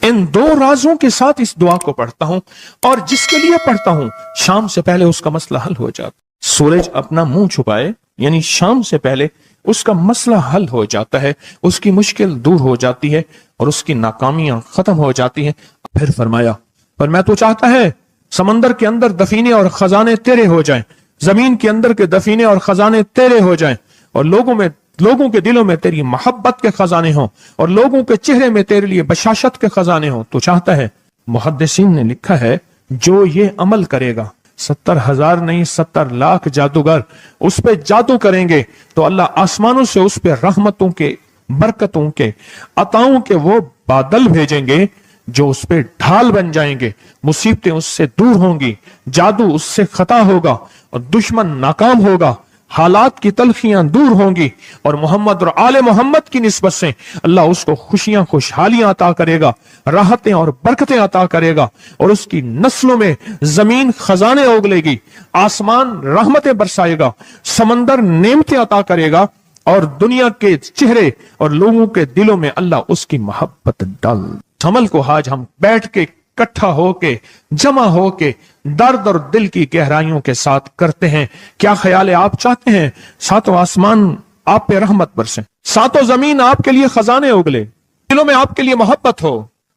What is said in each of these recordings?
इन दो राजों के साथ इस दुआ को पढ़ता हूं, और जिसके लिए पढ़ता हूं शाम से पहले उसका मसला हल हो जाता। सूरज अपना मुंह छुपाए यानी शाम से पहले उसका मसला हल हो जाता है, उसकी मुश्किल दूर हो जाती है और उसकी नाकामियां खत्म हो जाती हैं। फिर फरमाया, पर मैं तो चाहता है समंदर के अंदर दफीने और खजाने तेरे हो जाएं, जमीन के अंदर के दफीने और खजाने तेरे हो जाएं, और लोगों के दिलों में तेरी मोहब्बत के खजाने हों, और लोगों के चेहरे में तेरे लिए बशाशत के खजाने हों। तो चाहता है, मुहद्दिसीन ने लिखा है, जो ये अमल करेगा 70,000 नहीं 70 लाख जादूगर उस पे जादू करेंगे तो अल्लाह आसमानों से उस पे रहमतों के, बरकतों के, अताओं के वो बादल भेजेंगे जो उस पे ढाल बन जाएंगे। मुसीबतें उससे दूर होंगी, जादू उससे खता होगा और दुश्मन नाकाम होगा, हालात की तलखियां दूर होंगी, और मोहम्मद और आले मोहम्मद की निस्बत से अल्लाह उसको खुशियां, खुशहालियां अता करेगा, राहतें और बरकतें अता करेगा, और उसकी नस्लों में जमीन खजाने उगलेगी, आसमान रहमतें बरसाएगा, समंदर नेमतें अता करेगा, और दुनिया के चेहरे और लोगों के दिलों में अल्लाह उसकी मोहब्बत डाल। अमल को आज हम बैठ के इकट्ठा होके, जमा होके, दर्द और दिल की गहराइयों के साथ करते हैं। क्या ख्याल है? आप चाहते हैं सातों आसमान आप पे रहमत बरसे, सातों जमीन आपके लिए खजाने उगले, दिलों में आपके लिए मोहब्बत हो,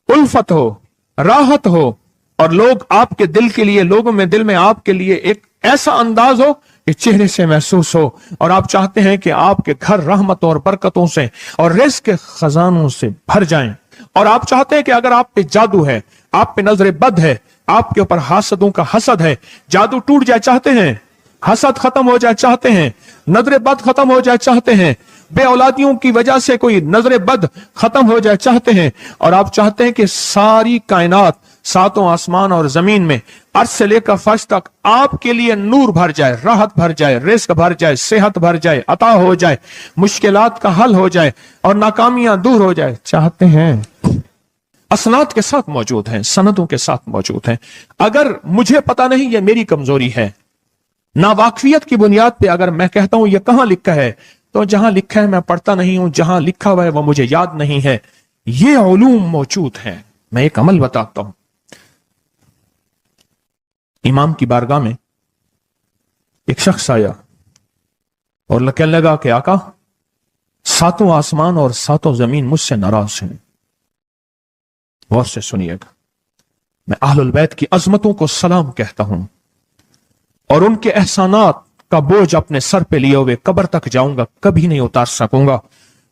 उल्फत हो, राहत हो, और लोग आपके दिल के लिए, लोगों में दिल में आपके लिए एक ऐसा अंदाज हो कि चेहरे से महसूस हो, और आप चाहते हैं कि आपके घर रहमतों और बरकतों से और रिज़्क़ के खजानों से भर जाएं। और आप चाहते हैं कि अगर आप पे जादू है, आप पे नजर बद है, आपके ऊपर हासदों का हसद है, जादू टूट जाए चाहते हैं, हसद खत्म हो जाए चाहते हैं, नजर बद खत्म हो जाए चाहते हैं, बे औलादियों की वजह से कोई नजर बद खत्म हो जाए चाहते हैं, और आप चाहते हैं कि सारी कायनात, सातों आसमान और जमीन में अर्श से लेकर फर्श तक आपके लिए नूर भर जाए, राहत भर जाए, रिज़्क़ भर जाए, सेहत भर जाए, अता हो जाए, मुश्किलात का हल हो जाए और नाकामियां दूर हो जाए चाहते हैं। असनाद के साथ मौजूद हैं, सनदों के साथ मौजूद हैं। अगर मुझे पता नहीं, ये मेरी कमजोरी है, ना वाकफियत की बुनियाद पे अगर मैं कहता हूं ये कहां लिखा है, तो जहां लिखा है मैं पढ़ता नहीं हूं, जहां लिखा हुआ है वो मुझे याद नहीं है। ये उलूम मौजूद हैं। मैं एक अमल बताता हूं। इमाम की बारगाह में एक शख्स आया और कहने लगा कि आका, सातों आसमान और सातों जमीन मुझसे नाराज हैं। गौर से सुनिएगा, मैं अहलुल बैत की अजमतों को सलाम कहता हूं और उनके एहसानात का बोझ अपने सर पे लिए हुए कब्र तक जाऊंगा, कभी नहीं उतार सकूंगा।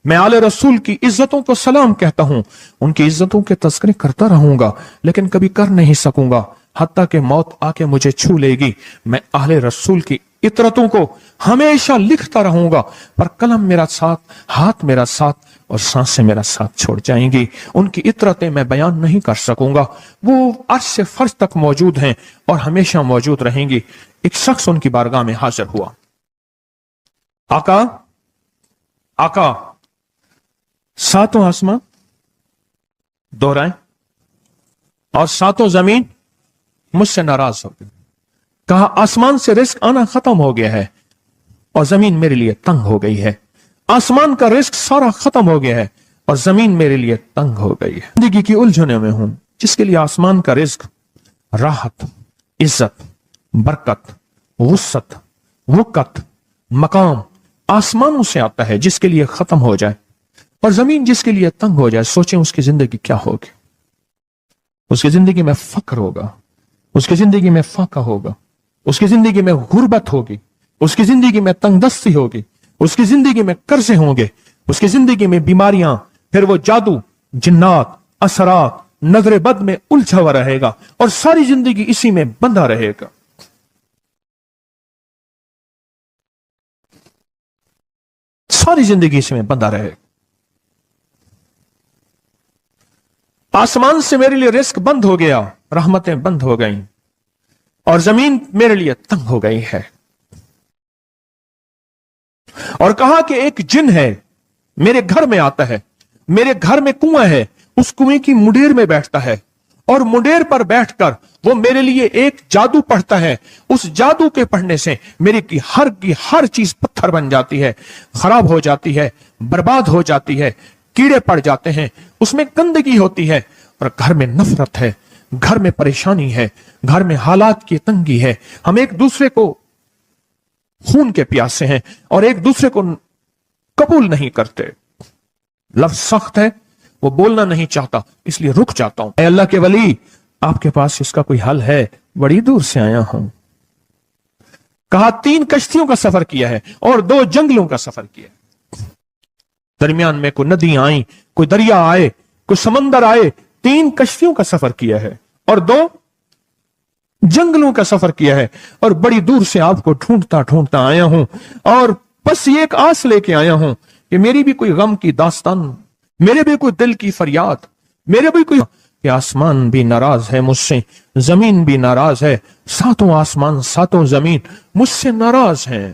मैं आले रसूल की इज्जतों को सलाम कहता हूं, उनकी इज्जतों के तस्करे करता रहूंगा, लेकिन कभी कर नहीं सकूंगा, हत्ता कि मौत आके मुझे छू लेगी। मैं आले रसूल की इतरतों को हमेशा लिखता रहूंगा, पर कलम मेरा साथ, हाथ मेरा साथ और सांसें मेरा साथ छोड़ जाएंगी। उनकी इतरतें मैं बयान नहीं कर सकूंगा, वो अर्श से फर्श तक मौजूद हैं और हमेशा मौजूद रहेंगी। एक शख्स उनकी बारगाह में हाजिर हुआ। आका, आका, सातों आसमां दोहराएं और सातों जमीन मुझसे नाराज हो गई। कहा, आसमान से रिज़्क़ आना खत्म हो गया है और जमीन मेरे लिए तंग हो गई है। आसमान का रिज़्क़ सारा खत्म हो गया है और जमीन मेरे लिए तंग हो गई है। जिंदगी की उलझनों में हूं, जिसके लिए आसमान का रिज़्क़, राहत, इज्जत, बरकत, वुसअत, वक़्त, मकाम आसमानों से आता है, जिसके लिए खत्म हो जाए, और जमीन जिसके लिए तंग हो जाए। सोचें उसकी जिंदगी क्या होगी। उसकी जिंदगी में फक्र होगा, उसकी जिंदगी में फाका होगा, उसकी जिंदगी में गुर्बत होगी, उसकी जिंदगी में तंगदस्ती होगी, उसकी जिंदगी में कर्जे होंगे, उसकी जिंदगी में बीमारियां, फिर वो जादू, जिन्नात, असरात, नजर बद में उलझा हुआ रहेगा और सारी जिंदगी इसी में बंधा रहेगा। सारी जिंदगी इसी में बंधा रहेगा। आसमान से मेरे लिए रिज़्क़ बंद हो गया, रहमतें बंद हो गईं और जमीन मेरे लिए तंग हो गई है। और कहा कि एक जिन है, मेरे घर में आता है, मेरे घर में कुआं है, उस कुएं की मुंडेर में बैठता है और मुंडेर पर बैठकर वो मेरे लिए एक जादू पढ़ता है। उस जादू के पढ़ने से मेरी की हर चीज पत्थर बन जाती है, खराब हो जाती है, बर्बाद हो जाती है, कीड़े पड़ जाते हैं, उसमें गंदगी होती है اور گھر میں نفرت ہے, گھر میں پریشانی ہے, گھر میں حالات کی تنگی ہے, ہم ایک دوسرے کو خون کے پیاسے ہیں اور ایک دوسرے کو قبول نہیں کرتے, لفظ سخت ہے, وہ بولنا نہیں چاہتا, اس لیے رک جاتا ہوں. اے اللہ کے ولی, آپ کے پاس اس کا کوئی حل ہے؟ بڑی دور سے آیا ہوں. کہا 3 کشتیوں کا سفر کیا ہے اور 2 جنگلوں کا سفر کیا ہے, درمیان میں کوئی ندیاں آئیں, کوئی دریا آئے, کوئی سمندر آئے, 3 کشتیوں کا سفر کیا ہے اور 2 جنگلوں کا سفر کیا ہے, اور بڑی دور سے آپ کو ڈھونڈتا ڈھونڈتا آیا ہوں, اور بس یہ ایک آس لے کے آیا ہوں کہ میری بھی کوئی غم کی داستان, میرے بھی کوئی دل کی فریاد, میرے بھی کوئی, کہ آسمان بھی ناراض ہے مجھ سے, زمین بھی ناراض ہے, 7 آسمان 7 زمین مجھ سے ناراض ہیں.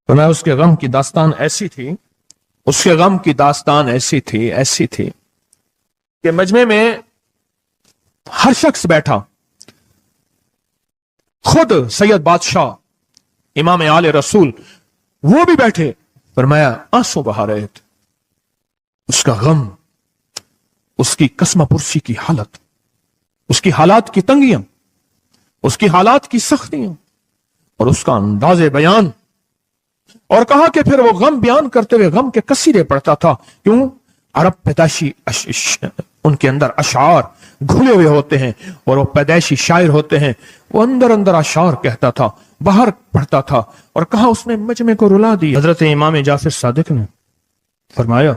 تو میں اس کے غم کی داستان ایسی تھی, اس کے غم کی داستان ایسی تھی کہ مجمع میں ہر شخص بیٹھا, خود سید بادشاہ امام آل رسول وہ بھی بیٹھے, فرمایا آنسو بہا رہے تھے. اس کا غم, اس کی قسمہ پرسی کی حالت, اس کی حالات کی تنگیاں, اس کی حالات کی سختیاں اور اس کا انداز بیان, اور کہا کہ پھر وہ غم بیان کرتے ہوئے غم کے قصیدے پڑھتا تھا. کیوں؟ عرب پیدائشی ان کے اندر اشعار گھلے ہوئے ہوتے ہیں اور وہ پیدائشی شاعر ہوتے ہیں. وہ اندر اندر اشعار کہتا تھا, باہر پڑھتا تھا, اور کہا اس نے مجمع کو رلا دی. حضرت امام جعفر صادق نے فرمایا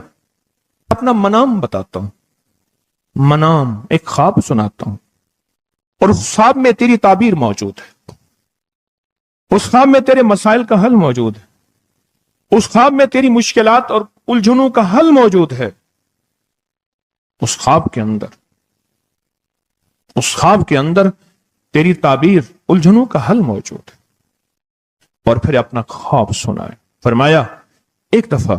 اپنا منام بتاتا ہوں, منام ایک خواب سناتا ہوں, اور اس خواب میں تیری تعبیر موجود ہے, اس خواب میں تیرے مسائل کا حل موجود ہے, اس خواب میں تیری مشکلات اور الجھنوں کا حل موجود ہے. اس خواب کے اندر تیری تعبیر, الجھنوں کا حل موجود ہے. اور پھر اپنا خواب سنائے. فرمایا ایک دفعہ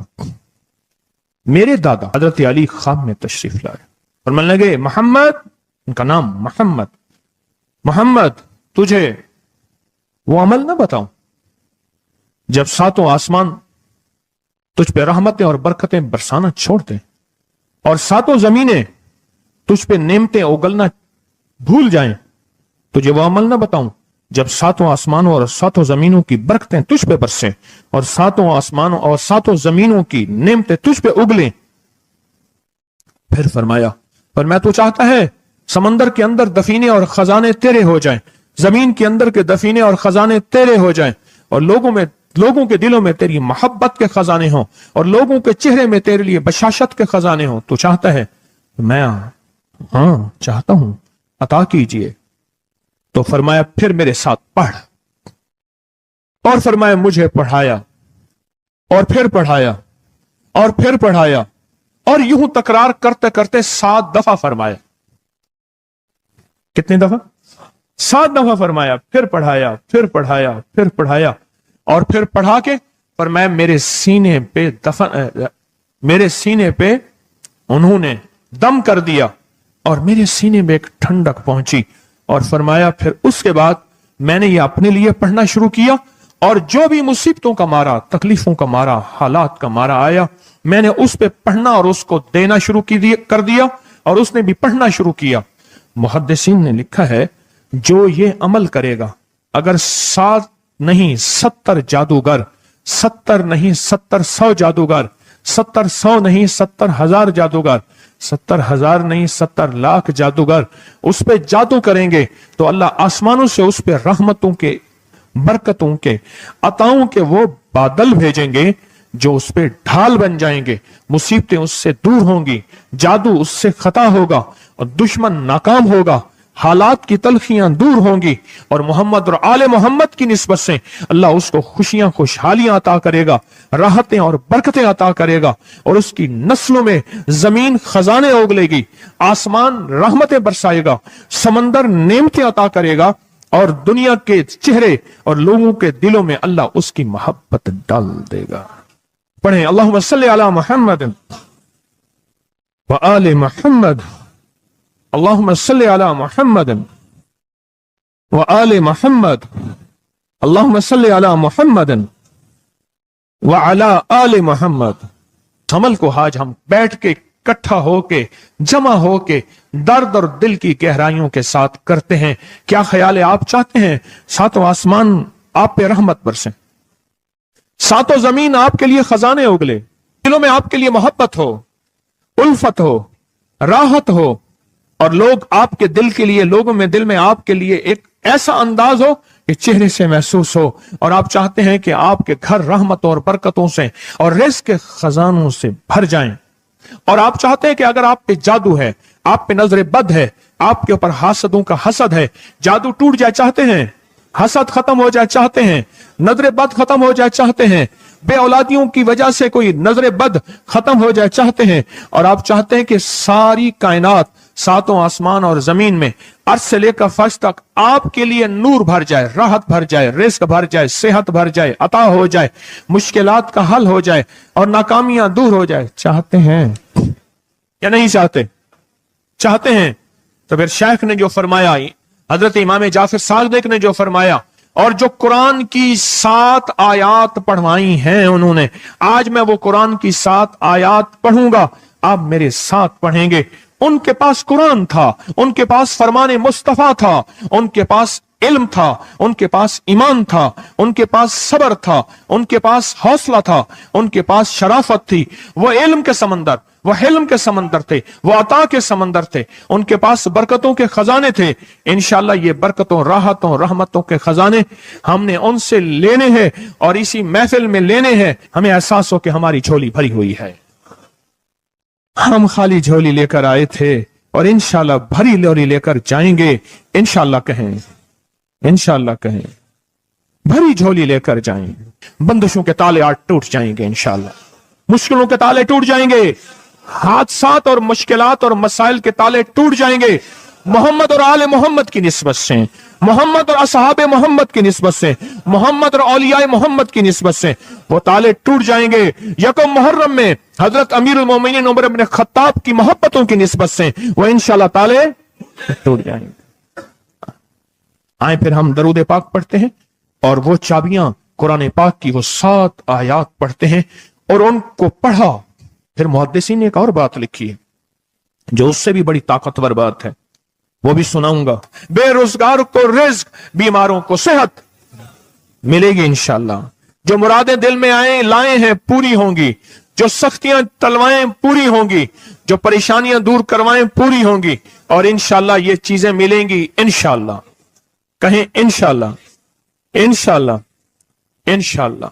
میرے دادا حضرت علی خواب میں تشریف لائے, فرمانے لگے محمد, ان کا نام محمد تجھے وہ عمل نہ بتاؤں جب 7 آسمان تجھ پہ رحمتیں اور برکتیں برسانا چھوڑ دیں, اور 7 زمینیں تجھ پہ نعمتیں اگلنا بھول جائیں, تجھے وہ عمل نہ بتاؤں جب 7 آسمانوں اور 7 زمینوں کی برکتیں تجھ پہ برسیں, اور 7 آسمانوں اور 7 زمینوں کی نعمتیں تجھ پہ اگلیں. پھر فرمایا, پر میں تو چاہتا ہے سمندر کے اندر دفینے اور خزانے تیرے ہو جائیں, زمین کے اندر کے دفینے اور خزانے تیرے ہو جائیں, اور لوگوں کے دلوں میں تیری محبت کے خزانے ہوں, اور لوگوں کے چہرے میں تیرے لیے بشاشت کے خزانے ہوں. تو چاہتا ہے؟ میں ہاں چاہتا ہوں, عطا کیجئے. تو فرمایا پھر میرے ساتھ پڑھ, اور فرمایا مجھے پڑھایا, اور پھر پڑھایا, اور پھر پڑھایا, اور یوں تکرار کرتے کرتے 7 دفعہ فرمایا. کتنی دفعہ؟ 7 دفعہ فرمایا. پھر پڑھایا, پھر پڑھایا, پھر پڑھایا, اور پھر پڑھا کے فرمایا میرے سینے پہ انہوں نے دم کر دیا, اور میرے سینے میں ایک ٹھنڈک پہنچی. اور فرمایا پھر اس کے بعد میں نے یہ اپنے لیے پڑھنا شروع کیا, اور جو بھی مصیبتوں کا مارا, تکلیفوں کا مارا, حالات کا مارا آیا, میں نے اس پہ پڑھنا اور اس کو دینا شروع کر دیا, اور اس نے بھی پڑھنا شروع کیا. محدثین نے لکھا ہے جو یہ عمل کرے گا, اگر 7 نہیں 70 جادوگر, 70 نہیں 70,100 جادوگر, 70,100 نہیں 70,000 جادوگر, 70,000 نہیں 70 لاکھ جادوگر اس پہ جادو کریں گے, تو اللہ آسمانوں سے اس پہ رحمتوں کے, برکتوں کے, عطاؤں کے وہ بادل بھیجیں گے جو اس پہ ڈھال بن جائیں گے. مصیبتیں اس سے دور ہوں گی, جادو اس سے خطا ہوگا, اور دشمن ناکام ہوگا, حالات کی تلخیاں دور ہوں گی, اور محمد اور آل محمد کی نسبت سے اللہ اس کو خوشیاں خوشحالیاں عطا کرے گا, راحتیں اور برکتیں عطا کرے گا, اور اس کی نسلوں میں زمین خزانے اگلے گی, آسمان رحمتیں برسائے گا, سمندر نعمتیں عطا کرے گا, اور دنیا کے چہرے اور لوگوں کے دلوں میں اللہ اس کی محبت ڈال دے گا. پڑھیں اللہم صلی علی محمد وآل محمد, اللہم صلی علی محمد وآل محمد, اللہم صلی علی محمد وعلی آل محمد. عمل کو آج ہم بیٹھ کے इकट्ठा होके, जमा होके दर्द और दिल की गहराइयों के साथ करते हैं। क्या ख्याल है, आप चाहते हैं सातों आसमान आप पे रहमत बरसे, सातों जमीन आपके लिए खजाने उगले, दिलों में आपके लिए मोहब्बत हो, उल्फत हो, राहत हो, और लोग आपके दिल के लिए, लोगों में दिल में आपके लिए एक ऐसा अंदाज हो कि चेहरे से महसूस हो, और आप चाहते हैं कि आपके घर रहमतों और बरकतों से और रिज़्क़ के खजानों से भर जाएं, और आप चाहते हैं कि अगर आप पे जादू है, आप पे नजर बद है, आपके ऊपर हासदों का हसद है, जादू टूट जाए चाहते हैं, हसद खत्म हो जाए चाहते हैं, नजर बद खत्म हो जाए चाहते हैं, बे औलादियों की वजह से कोई नजर बद खत्म हो जाए चाहते हैं, और आप चाहते हैं कि सारी कायनात, सातों आसमान और जमीन में अर्श से लेकर फर्श तक आपके लिए नूर भर जाए, राहत भर जाए, रिज़्क़ भर जाए, सेहत भर जाए, अता हो जाए, मुश्किलात का हल हो जाए और नाकामियां दूर हो जाए, चाहते हैं या नहीं चाहते? चाहते हैं। तो फिर शेख ने जो फरमाया, हजरत इमाम जाफर सादिक ने जो फरमाया, और जो कुरान की 7 आयात पढ़वाई हैं उन्होंने, आज मैं वो कुरान की 7 आयात पढ़ूंगा, आप मेरे साथ पढ़ेंगे। उनके पास कुरान था, उनके पास फरमाने मुस्तफा था, उनके पास इल्म था, उनके पास ईमान था, उनके पास सब्र था, उनके पास हौसला था, उनके पास शराफत थी। वो इल्म के समंदर, वो हिल्म के समंदर थे, वो अता के समंदर थे, उनके पास बरकतों के खजाने थे। इंशाअल्लाह ये बरकतों, राहतों, रहमतों के खजाने हमने उनसे लेने हैं और इसी महफिल में लेने हैं। हमें एहसास हो कि हमारी झोली भरी हुई है, हम खाली झोली लेकर आए थे और इंशाअल्लाह भरी झोली लेकर जाएंगे। इंशाअल्लाह कहें, इंशाअल्लाह कहें, भरी झोली लेकर जाएंगे। बंदिशों के ताले आज टूट जाएंगे इंशाअल्लाह, मुश्किलों के ताले टूट जाएंगे, हादसात और मुश्किलात और मसाइल के ताले टूट जाएंगे। मोहम्मद और आले मोहम्मद की निस्बत से, मोहम्मद और असहाबे मोहम्मद की निस्बत से, मोहम्मद और औलियाए मोहम्मद की निस्बत से वो ताले टूट जाएंगे। यकम मुहर्रम में हजरत अमीरुल मोमिनीन उमर इब्न खत्ताब की मोहब्बतों की निस्बत से वो इंशाअल्लाह ताले टूट जाएंगे। आए फिर हम दरूद पाक पढ़ते हैं और वो चाबियां कुरान पाक की वो 7 आयात पढ़ते हैं, और उनको पढ़ा। फिर मुहद्दिसीन ने एक और बात लिखी है जो उससे भी बड़ी ताकतवर बात है, वो भी सुनाऊंगा। बेरोजगार को रिज़्क़, बीमारों को सेहत मिलेगी इंशाअल्लाह। जो मुरादें दिल में आए लाए हैं पूरी होंगी, जो सख्तियां तलवाएं पूरी होंगी, जो परेशानियां दूर करवाएं पूरी होंगी, और इंशाअल्लाह ये चीजें मिलेंगी इंशाअल्लाह। कहें इंशाअल्लाह, इंशाअल्लाह, इंशाअल्लाह।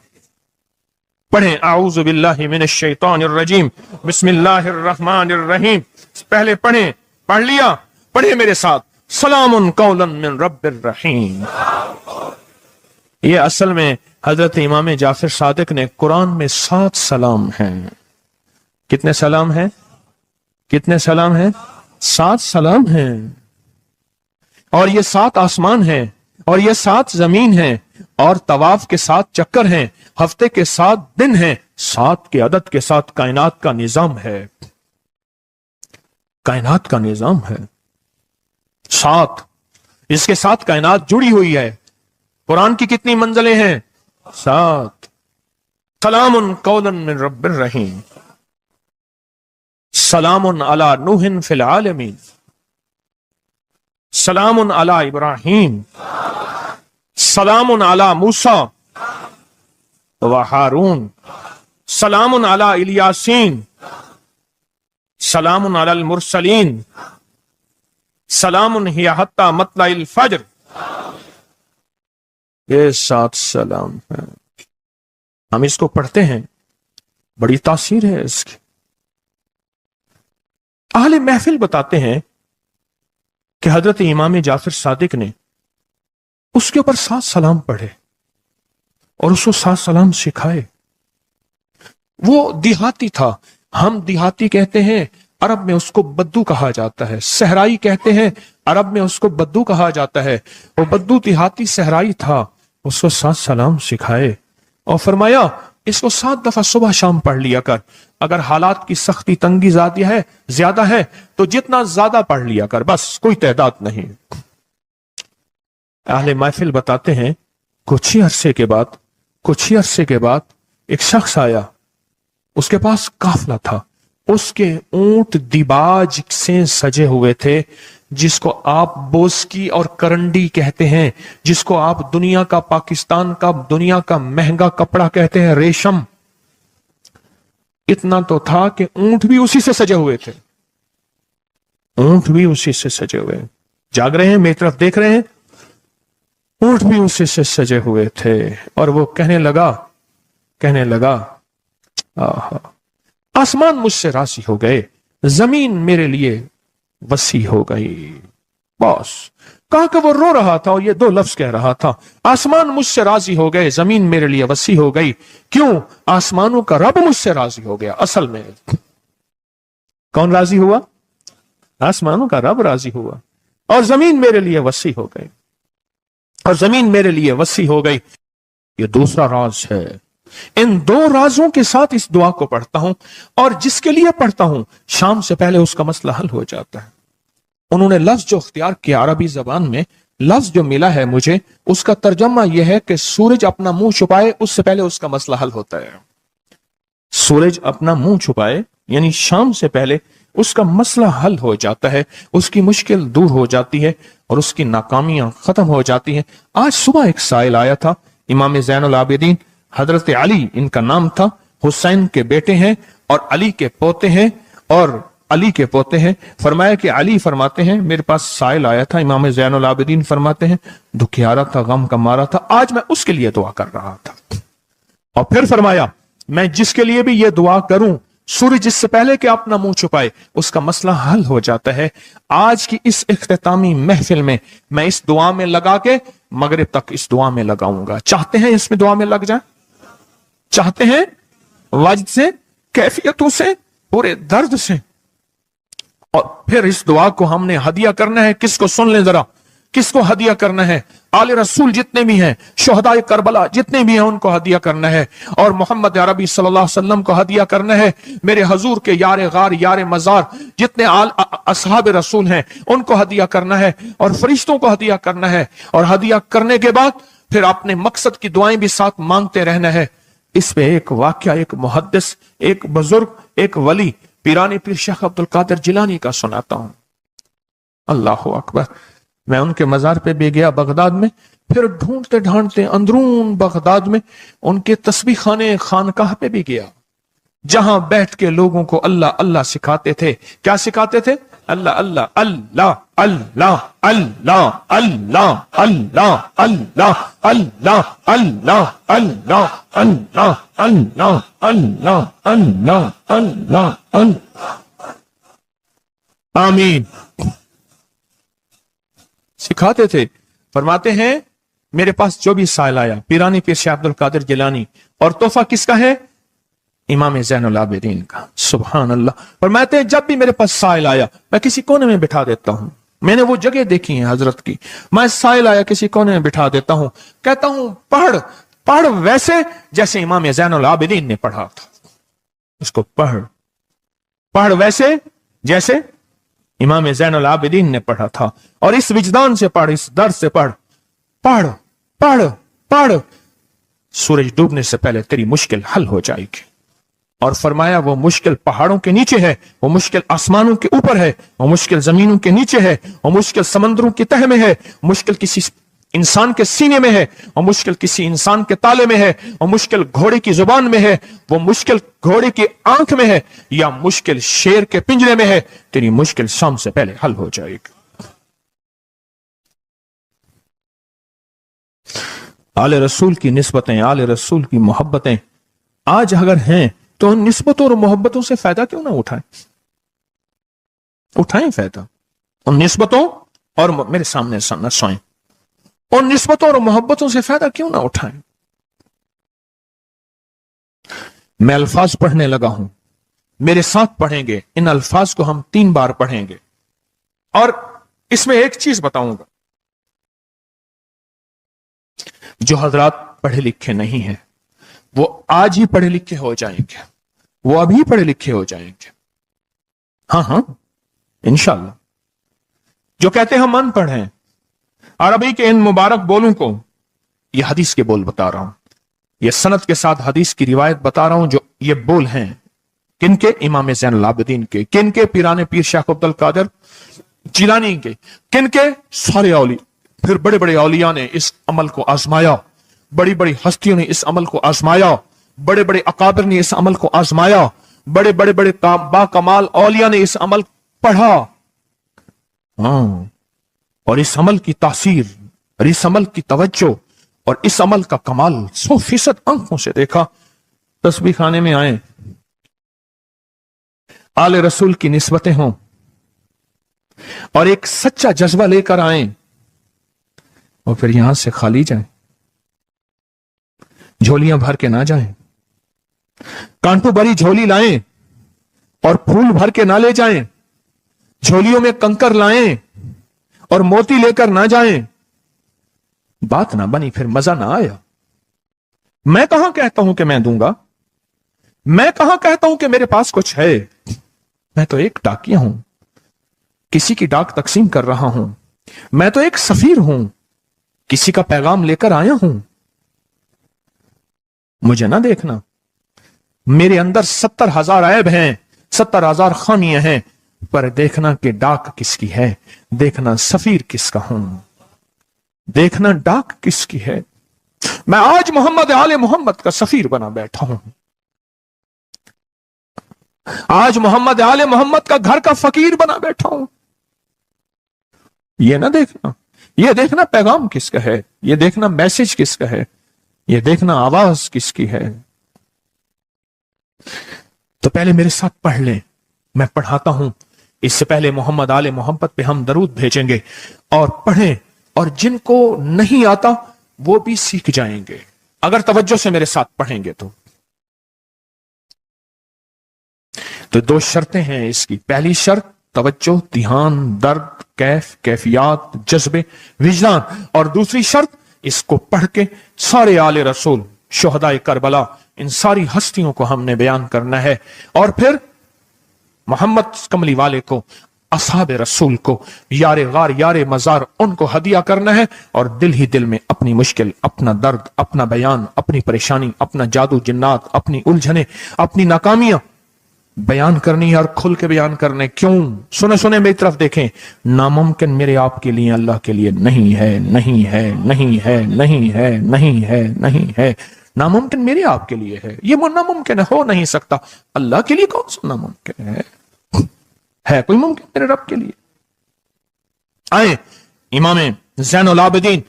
पढ़ें आऊज़ु बिल्लाहि मिनश शैतानिर रजीम, बिस्मिल्लाहिर रहमानिर रहीम। पहले पढ़ें, पढ़ लिया, पढ़े मेरे साथ, सलामुन कौलन मिन रब्बिर रहीम। ये असल में हजरत इमाम जाफर सादिक ने कुरान में 7 सलाम हैं। कितने सलाम हैं? कितने सलाम हैं? 7 सलाम हैं। और ये 7 आसमान हैं, और ये 7 जमीन हैं, और तवाफ के 7 चक्कर हैं, हफ्ते के 7 दिन हैं, 7 के अदद के साथ कायनात का निजाम है, कायनात का निजाम है 7। इसके साथ कायनात जुड़ी हुई है। कुरान की कितनी मंजिलें हैं? 7। सलामुन कौलन मिन रब्बिर रहीम, सलामुन अला नूहिन फिल आलमीन, सलामुन अला इब्राहीम, सलामुन अला मूसा व हारून, सलामुन अला इलियासीन, सलामुन अलल मुरसलीन, सलामुन हिया हत्ता मतलाइल फज्र। ये 7 सलाम है। हम इसको पढ़ते हैं, बड़ी तासीर है इसकी। अहले महफिल बताते हैं कि हजरत इमाम जाफर सादिक ने उसके ऊपर 7 सलाम पढ़े और उसको 7 सलाम सिखाए। वो देहाती था, हम देहाती कहते हैं, अरब में उसको बद्दू कहा जाता है। सहराई कहते हैं, अरब में उसको बद्दू कहा जाता है। वो बद्दू देहाती सहराई था, उसको 7 सलाम सिखाए और फरमाया इसको 7 दफा सुबह शाम पढ़ लिया कर। अगर हालात की सख्ती तंगी ज्यादा है तो जितना ज्यादा पढ़ लिया कर, बस, कोई तादाद नहीं। अहले महफिल बताते हैं कुछ ही अरसे के बाद एक शख्स आया, उसके पास काफला था, उसके ऊंट दिबाज से सजे हुए थे, जिसको आप बोस्की और करंडी कहते हैं, जिसको आप दुनिया का, पाकिस्तान का दुनिया का महंगा कपड़ा कहते हैं, रेशम। इतना तो था कि ऊंट भी उसी से सजे हुए थे, ऊंट भी उसी से सजे हुए। जाग रहे हैं, मेरी तरफ देख रहे हैं, ऊंट भी उसी से सजे हुए थे। और वो कहने लगा आहा, आसमान मुझसे राजी हो गए, जमीन मेरे लिए वसी हो गई। बस कहा कि वो रो रहा था और ये दो लफ्ज कह रहा था, आसमान मुझसे राजी हो गए, जमीन मेरे लिए वसी हो गई। क्यों? आसमानों का रब मुझसे राजी हो गया। असल में कौन राजी हुआ? आसमानों का रब राजी हुआ, और जमीन मेरे लिए वसी हो गई, और जमीन मेरे लिए वसी हो गई। ये दूसरा राज है। इन दो राजों के साथ इस दुआ को पढ़ता हूं, और जिसके लिए पढ़ता हूं शाम से पहले उसका मसला हल हो जाता है। उन्होंने लफ्ज जो इख्तियार किया अरबी जबान में, लफ्ज जो मिला है मुझे, उसका तर्जमा यह है कि सूरज अपना मुंह छुपाए उससे पहले उसका मसला हल होता है। सूरज अपना मुंह छुपाए यानी शाम से पहले उसका मसला हल हो जाता है, उसकी मुश्किल दूर हो जाती है और उसकी नाकामियां खत्म हो जाती हैं। आज सुबह एक साइल आया था, इमाम ज़ैनुल आबिदीन हजरत अली इनका नाम था, हुसैन के बेटे हैं और अली के पोते हैं, और अली के पोते हैं। फरमाया कि अली फरमाते हैं, मेरे पास साइल आया था, इमाम ज़ैनुल आबिदीन फरमाते हैं, दुखियारा था, गम का मारा था, आज मैं उसके लिए दुआ कर रहा था। और फिर फरमाया, मैं जिसके लिए भी ये दुआ करूं, सूर्य जिससे पहले कि अपना मुंह छुपाए उसका मसला हल हो जाता है। आज की इस इख्तितामी महफिल में मैं इस दुआ में लगा के मगरिब तक इस दुआ में लगाऊंगा। चाहते हैं इसमें दुआ में लग जाए? चाहते हैं? वजद से, कैफियतों से, पूरे दर्द से। और फिर इस दुआ को हमने हदिया करना है। किसको? सुन ले जरा, किसको हदिया करना है? आले रसूल जितने भी हैं, शुहदाए करबला जितने भी हैं, उनको हदिया करना है। और मोहम्मद अरबी सल्लल्लाहु अलैहि वसल्लम को हदिया करना है। मेरे हजूर के यार गार, यार मजार जितने असहाब रसूल हैं, उनको हदिया करना है, और फरिश्तों को हदिया करना है। और हदिया करने के बाद फिर अपने मकसद की दुआएं भी साथ मांगते रहना है। इस पे एक वाक्या, एक मुहद्दिस, एक बुजुर्ग, एक वली, पीरानी पीर शेख अब्दुल कादिर जिलानी का सुनाता हूं। अल्लाह अकबर। मैं उनके मजार पे भी गया बगदाद में, फिर ढूंढते ढांढते अंदरून बगदाद में उनके तस्बीह खाने खानकाह पे भी गया, जहां बैठ के लोगों को अल्लाह अल्लाह सिखाते थे। क्या सिखाते थे? अल्लाह अल्लाह अल्लाह अल्लाह अल्लाह अल्लाह अल्लाह अल्लाह अल्लाह अल्लाह अल्लाह अल्लाह अल्लाह अल्लाह अल्लाह अल्लाह अल्लाह। आमीन। सिखाते थे। फरमाते हैं, मेरे पास जो भी साइल आया, पीरानी पीर शेख अब्दुल कादिर जिलानी, और तोहफा किसका है? इमाम ज़ैनुल आबिदीन का। सुभान अल्लाह। फरमाते हैं, जब भी मेरे पास साइल आया मैं किसी कोने में बिठा देता हूं। मैंने वो जगह देखी है हजरत की, मैं साइल आया किसी कोने में बिठा देता हूं, कहता हूं पढ़ पढ़ वैसे जैसे इमाम ज़ैनुल आबिदीन ने पढ़ा था। उसको पढ़ पढ़ वैसे जैसे इमाम ज़ैनुल आबिदीन ने पढ़ा था, और इस विजदान से पढ़, इस दर्द से पढ़, पढ़ पढ़ पढ़। सूरज डूबने से पहले तेरी मुश्किल हल हो जाएगी। और फरमाया, वो मुश्किल पहाड़ों के नीचे है, वो मुश्किल आसमानों के ऊपर है, वो मुश्किल जमीनों के नीचे है, वो मुश्किल समंदरों की तह में है, मुश्किल किसी इंसान के सीने में है, और मुश्किल किसी इंसान के ताले में है, और मुश्किल घोड़े की जुबान में है, वो मुश्किल घोड़े की आंख में है, या मुश्किल शेर के पिंजरे में है। तेरी मुश्किल शाम से पहले हल हो जाएगी। आले रसूल की निस्बतें, आले रसूल की मोहब्बतें आज अगर हैं तो उन निस्बतों और मोहब्बतों से फायदा क्यों ना उठाएं? उठाएं फायदा उन निस्बतों, और मेरे सामने न सोएं, उन निस्बतों और मोहब्बतों से फायदा क्यों ना उठाएं? मैं अल्फाज पढ़ने लगा हूं, मेरे साथ पढ़ेंगे। इन अल्फाज को हम 3 बार पढ़ेंगे, और इसमें एक चीज बताऊंगा, जो हजरात पढ़े लिखे नहीं हैं वो आज ही पढ़े लिखे हो जाएंगे, वो अभी पढ़े लिखे हो जाएंगे। हाँ इंशाअल्लाह। जो कहते हैं हम अनपढ़ हैं, अरबी के इन मुबारक बोलों को, यह हदीस के बोल बता रहा हूं, यह सनद के साथ हदीस की रिवायत बता रहा हूं, जो ये बोल हैं किनके? इमाम ज़ैनुल आबिदीन के। किनके? पीराने पीर शेख अब्दुल कादिर जिलानी के। किनके? सारे औलिया। फिर बड़े बड़े औलिया ने इस अमल को आजमाया, बड़ी बड़ी हस्तियों ने इस अमल को आजमाया, बड़े बड़े अकाबिर ने इस अमल को आजमाया, बड़े बड़े बड़े बाकमाल औलिया ने इस अमल पढ़ा। हाँ, और इस अमल की तासीर और इस अमल की तवज्जो और इस अमल का कमाल 100% आंखों से देखा। तस्बीह खाने में आए, आले रसूल की निस्बतें हों और एक सच्चा जज्बा लेकर आए और फिर यहां से खाली जाएं, झोलियां भर के ना जाएं, कांटों भरी झोली लाएं और फूल भर के ना ले जाएं, झोलियों में कंकर लाएं और मोती लेकर ना जाएं। बात ना बनी, फिर मजा ना आया। मैं कहां कहता हूं कि मैं दूंगा, मैं कहां कहता हूं कि मेरे पास कुछ है। मैं तो एक डाकिया हूं, किसी की डाक तकसीम कर रहा हूं। मैं तो एक सफीर हूं, किसी का पैगाम लेकर आया हूं। मुझे ना देखना, मेरे अंदर 70,000 ऐब हैं, 70,000 खामियां हैं, पर देखना कि डाक किसकी है, देखना सफीर किसका हूं, देखना डाक किसकी है। मैं आज मोहम्मद आले मोहम्मद का सफीर बना बैठा हूं। आज मोहम्मद आले मोहम्मद का घर का फकीर बना बैठा हूं। ये ना देखना, ये देखना पैगाम किसका है, ये देखना मैसेज किसका है, ये देखना आवाज किसकी है। तो पहले मेरे साथ पढ़ लें, मैं पढ़ाता हूं। इससे पहले मोहम्मद आले मोहम्मद पे हम दरूद भेजेंगे और पढ़ें, और जिनको नहीं आता वो भी सीख जाएंगे अगर तवज्जो से मेरे साथ पढ़ेंगे। तो दो शर्तें हैं इसकी। पहली शर्त तवज्जो, ध्यान, दर्द, कैफियत, जज्बे, विजदान। और दूसरी शर्त, इसको पढ़ के सारे आले रसूल, शुहदाए करबला, इन सारी हस्तियों को हमने बयान करना है। और फिर मोहम्मद कमली वाले को, असहाब रसूल को, यारे गार यारे मजार, उनको हदिया करना है। और दिल ही दिल में अपनी मुश्किल, अपना दर्द, अपना बयान, अपनी परेशानी, अपना जादू जिन्नात, अपनी उलझने, अपनी नाकामियां बयान करनी है और खुल के बयान करने। क्यों? सुने सुने मेरी तरफ देखें। नामुमकिन मेरे आपके लिए अल्लाह के लिए नहीं है, नहीं है, नहीं है, नहीं है, नहीं है, नहीं है। नामुमकिन मेरे आपके लिए है, ये नामुमकिन हो नहीं सकता। अल्लाह के लिए कौन सा नामुमकिन है कोई मुमकिन मेरे रब के लिए? आए इमाम ज़ैनुल आबिदीन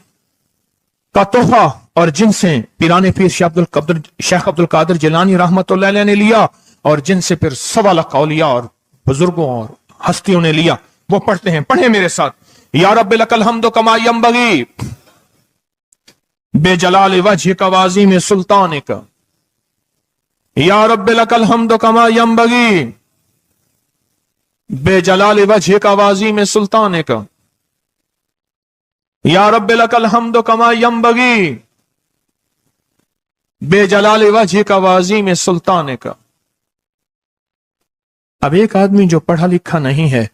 का तोहफा, और जिनसे पीराने पीर शेख अब्दुल कादिर जिलानी रहमतुल्लाह अलैह ने लिया, और जिनसे फिर 1.25 लाख औलिया और बुजुर्गों और हस्तियों ने लिया, वो पढ़ते हैं। पढ़े मेरे साथ। या रब्बी लकल हम्दु कमा यंबगी बेजलाल वजह का वाज़ी में सुल्तान का। या रब्बी लकल हम्दु कमा यंबगी बेजलाल वजह का वाज़ी में सुल्तान का। या रब्बी लकल हम्दु कमा यंबगी बेजलाल वजह का वाज़ी में सुल्तान का। अब एक आदमी जो पढ़ा लिखा नहीं है,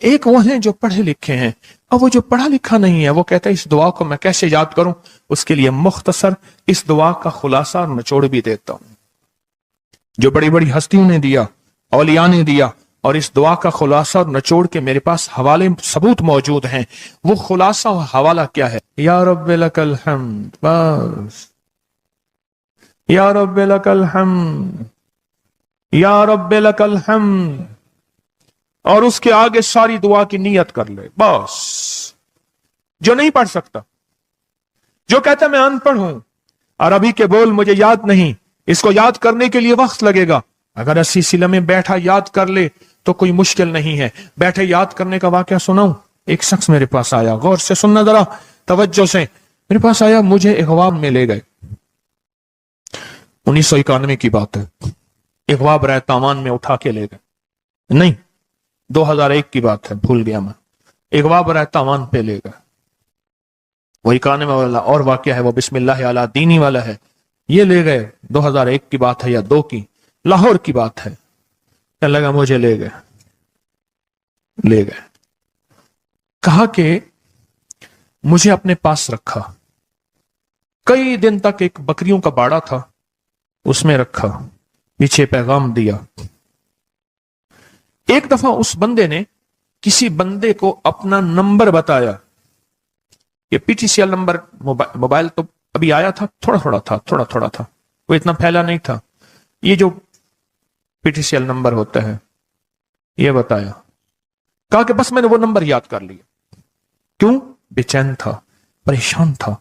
एक वो है जो पढ़े लिखे हैं। अब वो जो पढ़ा लिखा नहीं है, वो कहता है इस दुआ को मैं कैसे याद करूं? उसके लिए मुख्तसर इस दुआ का खुलासा और निचोड़ भी देता हूं, जो बड़ी बड़ी हस्तियों ने दिया, औलिया ने दिया। और इस दुआ का खुलासा और निचोड़ के मेरे पास हवाले सबूत मौजूद हैं। वो खुलासा और हवाला क्या है? या रब्बी लकल हम्द, बस। या रब्बी लकल हम्द, या रब्बी लकल हम्द। और उसके आगे सारी दुआ की नियत कर ले, बस। जो नहीं पढ़ सकता, जो कहता मैं अनपढ़ हूं, अरबी के बोल मुझे याद नहीं, इसको याद करने के लिए वक्त लगेगा, अगर 80 सिले में बैठा याद कर ले तो कोई मुश्किल नहीं है। बैठे याद करने का वाकया सुनाऊं। एक शख्स मेरे पास आया, गौर से सुनना जरा, तवज्जो से। मेरे पास आया, मुझे इगवाब में ले गए। 1991 की बात है। इगवाब राय तावान में उठा के ले गए, नहीं 2001 की बात है, भूल गया मैं। इगवाब राय तावान पे ले गए। वही कान में वाला और वाकया है, वो बिस्मिल्लाह अला दीनी वाला है। ये ले गए, 2001 की बात है या 2 की, लाहौर की बात है। क्या लगा, मुझे ले गए। कहा कि मुझे अपने पास रखा। कई दिन तक एक बकरियों का बाड़ा था, उसमें रखा, पीछे पैगाम दिया ایک دفعہ اس بندے نے کسی بندے کو اپنا نمبر بتایا. یہ P T C L number, mobile تو ابھی آیا تھا، تھوڑا تھوڑا تھا، وہ اتنا پھیلا نہیں تھا. یہ جو P T C L number ہوتا ہے یہ بتایا. کہا کہ بس میں نے وہ نمبر یاد کر لیا. کیوں؟ بے چین تھا، پریشان تھا.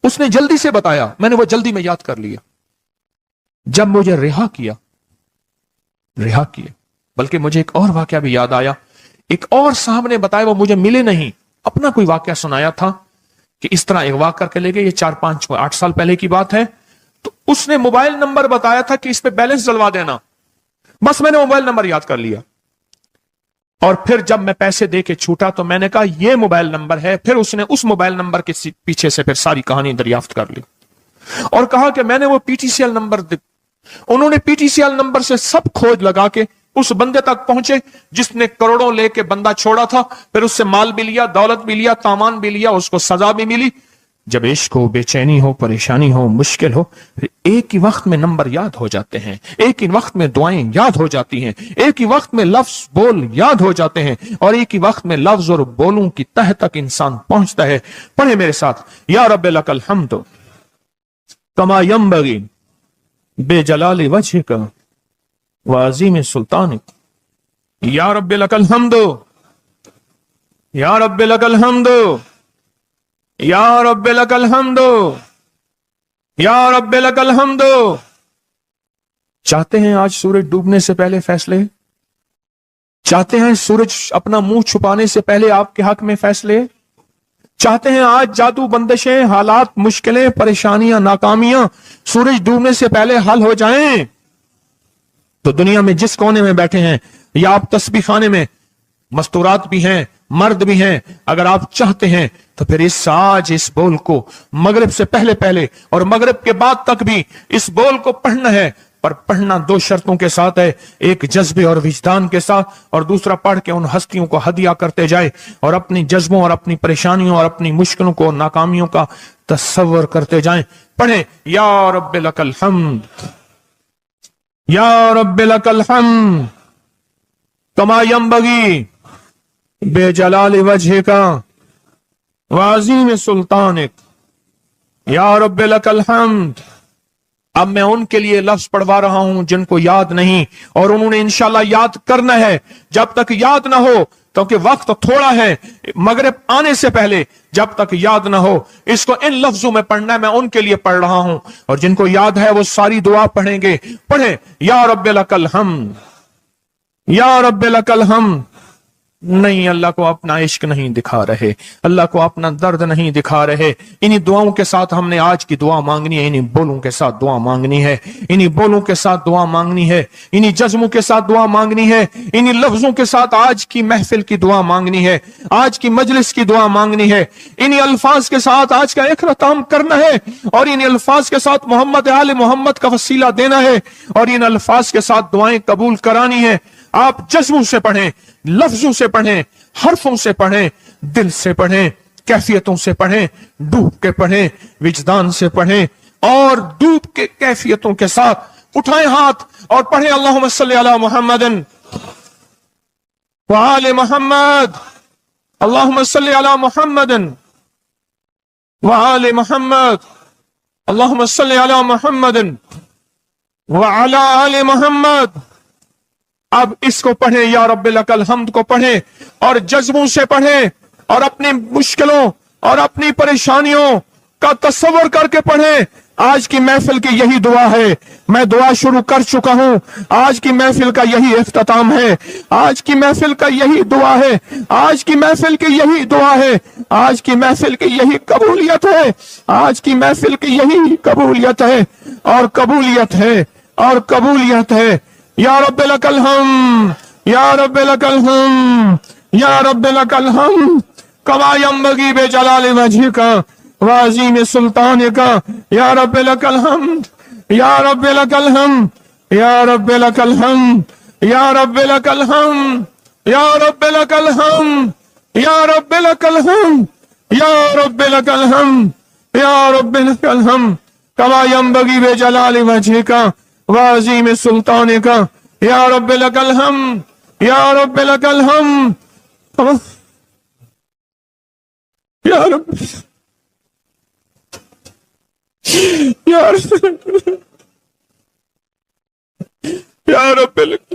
اس نے جلدی سے بتایا، میں نے وہ جلدی میں یاد کر لیا. جب مجھے رہا کیا، بلکہ مجھے ایک اور واقعہ بھی یاد آیا. ایک اور صاحب نے بتایا، وہ مجھے ملے نہیں، اپنا کوئی واقعہ سنایا تھا کہ اس طرح اغوا کر کے لے گئے. یہ 4-5-8 سال پہلے کی بات ہے. تو اس نے موبائل نمبر بتایا تھا کہ اس پہ بیلنس ڈلوا دینا. بس میں نے موبائل نمبر یاد کر لیا. اور پھر جب میں پیسے دے کے چھوٹا تو میں نے کہا یہ موبائل نمبر ہے. پھر اس نے اس موبائل نمبر کے پیچھے سے پھر ساری کہانی دریافت کر لی اور کہا کہ میں نے وہ P T C L number انہوں نے P T C L number سے سب کھوج لگا کے اس بندے تک پہنچے جس نے کروڑوں لے کے بندہ چھوڑا تھا. پھر اس سے مال بھی لیا، دولت بھی لیا، تاوان بھی لیا، اس کو سزا بھی ملی. جب عشق ہو، بے چینی ہو، پریشانی ہو، مشکل ہو، پھر ایک ہی وقت میں نمبر یاد ہو جاتے ہیں، ایک ہی وقت میں دعائیں یاد ہو جاتی ہیں، ایک ہی وقت میں لفظ بول یاد ہو جاتے ہیں، اور ایک ہی وقت میں لفظ اور بولوں کی تہ تک انسان پہنچتا ہے. پڑھے میرے ساتھ، یا رب لک الحمد کما ینبغی بے جلال وجہک وعظیم سلطانک. یا رب لک الحمد، یا رب لک الحمد، یا رب لک الحمد، یا رب لک الحمد. چاہتے ہیں آج سورج ڈوبنے سے پہلے فیصلے؟ چاہتے ہیں سورج اپنا منہ چھپانے سے پہلے آپ کے حق میں فیصلے؟ چاہتے ہیں آج جادو، بندشیں، حالات، مشکلیں، پریشانیاں، ناکامیاں سورج ڈوبنے سے پہلے حل ہو جائیں؟ تو دنیا میں جس کونے میں بیٹھے ہیں، یا آپ تسبیح خانے میں، مستورات بھی ہیں، مرد بھی ہیں، اگر آپ چاہتے ہیں تو پھر اس بول کو مغرب سے پہلے اور مغرب کے بعد تک بھی اس بول کو پڑھنا ہے. پر پڑھنا 2 شرطوں کے ساتھ ہے، ایک جذبے اور وجدان کے ساتھ، اور دوسرا پڑھ کے ان ہستیوں کو ہدیہ کرتے جائے اور اپنی جذبوں اور اپنی پریشانیوں اور اپنی مشکلوں کو، ناکامیوں کا تصور کرتے جائیں. پڑھیں یا رب لک الحمد، یا رب لک الحمد کما ینبغی بے جلال وجہک وعظیم سلطانک. یا رب لک الحمد. اب میں ان کے لیے لفظ پڑھوا رہا ہوں جن کو یاد نہیں، اور انہوں نے انشاءاللہ یاد کرنا ہے. جب تک یاد نہ ہو، کیونکہ وقت تھوڑا ہے، مغرب آنے سے پہلے جب تک یاد نہ ہو اس کو ان لفظوں میں پڑھنا ہے. میں ان کے لیے پڑھ رہا ہوں، اور جن کو یاد ہے وہ ساری دعا پڑھیں گے. پڑھیں یا رب لک الحمد، یا رب لک الحمد. نہیں، اللہ کو اپنا عشق نہیں دکھا رہے، اللہ کو اپنا درد نہیں دکھا رہے. انہی دعاؤں کے ساتھ ہم نے آج کی دعا مانگنی ہے، انہی بولوں کے ساتھ دعا مانگنی ہے، انہی بولوں کے ساتھ دعا مانگنی ہے، انہی جذبوں کے ساتھ دعا مانگنی ہے، انہی لفظوں کے ساتھ آج کی محفل کی دعا مانگنی ہے، آج کی مجلس کی دعا مانگنی ہے. انہی الفاظ کے ساتھ آج کا اختتام کرنا ہے، اور انہی الفاظ کے ساتھ محمد آل محمد کا وسیلہ دینا ہے، اور ان الفاظ کے ساتھ دعائیں قبول کرانی ہے. آپ جذبوں سے پڑھیں، لفظوں سے پڑھیں، حرفوں سے پڑھیں، دل سے پڑھیں، کیفیتوں سے پڑھیں، ڈوب کے پڑھیں، وجدان سے پڑھیں، اور ڈوب کے کیفیتوں کے ساتھ اٹھائیں ہاتھ اور پڑھیں اللہم صلی علی محمد وآل محمد، اللہم صلی علی محمد وآل محمد، اللہم صلی علی محمد وعلی آل محمد. اب اس کو پڑھیں، یا رب لک الحمد کو پڑھیں، اور جذبوں سے پڑھیں، اور اپنی مشکلوں اور اپنی پریشانیوں کا تصور کر کے پڑھیں. آج کی محفل کی یہی دعا ہے، میں دعا شروع کر چکا ہوں، آج کی محفل کا یہی اختتام ہے، آج کی محفل کا یہی دعا ہے، آج کی محفل کی یہی دعا ہے، آج کی محفل کی یہی قبولیت ہے، آج کی محفل کی یہی قبولیت ہے، اور قبولیت ہے، اور قبولیت ہے. یا رب لک الحمد، یا رب لک الحمد، یا رب لک الحمد کما ینبغی بجلال وجہک وعظیم سلطانک. یا رب لک الحمد، یا رب لک الحمد، یا رب لک الحمد، یا رب لک الحمد، یا رب لک الحمد، یا رب لک الحمد، یا رب لک الحمد، یا رب لک الحمد کما ینبغی بجلال وجہک وعظیم سلطانک. یا رب لک الحمد، یا رب لک الحمد یا رب یا رب یا رب لک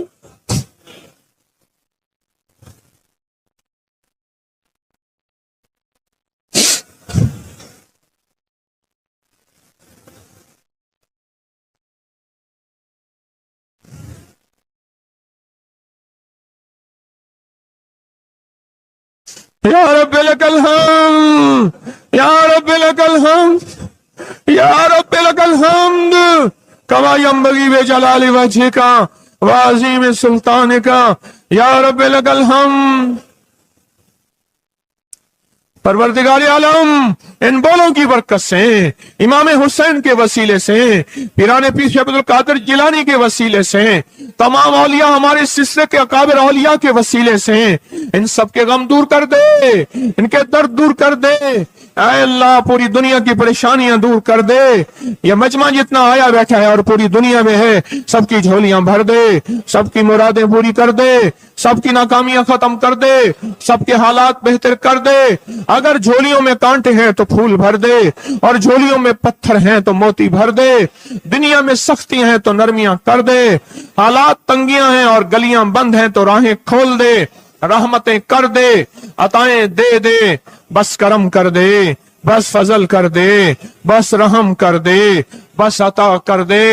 یا رب لک الحمد یا رب لک الحمد یا رب لک الحمد کما ینبغی بجلال وجہک وعظیم سلطانک یا رب لک الحمد۔ پروردگار عالم ان بولوں کی برکت سے، امام حسین کے وسیلے سے، پیران پیر شیخ عبد القادر جیلانی کے وسیلے سے، تمام اولیاء ہمارے سلسلے کے اکابر اولیاء کے وسیلے سے ان سب کے غم دور کر دے، ان کے درد دور کر دے، اے اللہ پوری دنیا کی پریشانیاں دور کر دے۔ یہ مجمع جتنا آیا بیٹھا ہے اور پوری دنیا میں ہے، سب کی جھولیاں بھر دے، سب کی مرادیں پوری کر دے، سب کی ناکامیاں ختم کر دے، سب کے حالات بہتر کر دے۔ اگر جھولیوں میں کانٹے ہیں تو پھول بھر دے، اور جھولیوں میں پتھر ہیں تو موتی بھر دے، دنیا میں سختی ہیں تو نرمیاں کر دے، حالات تنگیاں ہیں اور گلیاں بند ہیں تو راہیں کھول دے، رحمتیں کر دے، عطائیں دے دے، بس کرم کر دے، بس فضل کر دے، بس رحم کر دے، بس عطا کر دے۔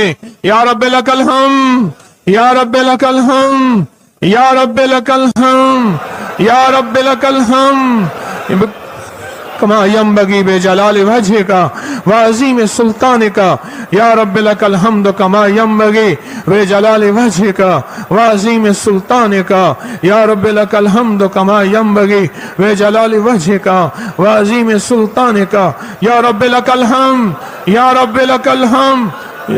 یا رب لک الحمد یا رب لک الحمد یا رب لک الحمد یا رب لک الحمد کما ینبغی بجلال وجہک وعظیم سلطانک یا رب لک الحمد کما ینبغی بجلال وجہک وعظیم سلطانک یا رب لک الحمد کما ینبغی بجلال وجہک وعظیم سلطانک یا رب لک الحمد یا رب لک الحمد۔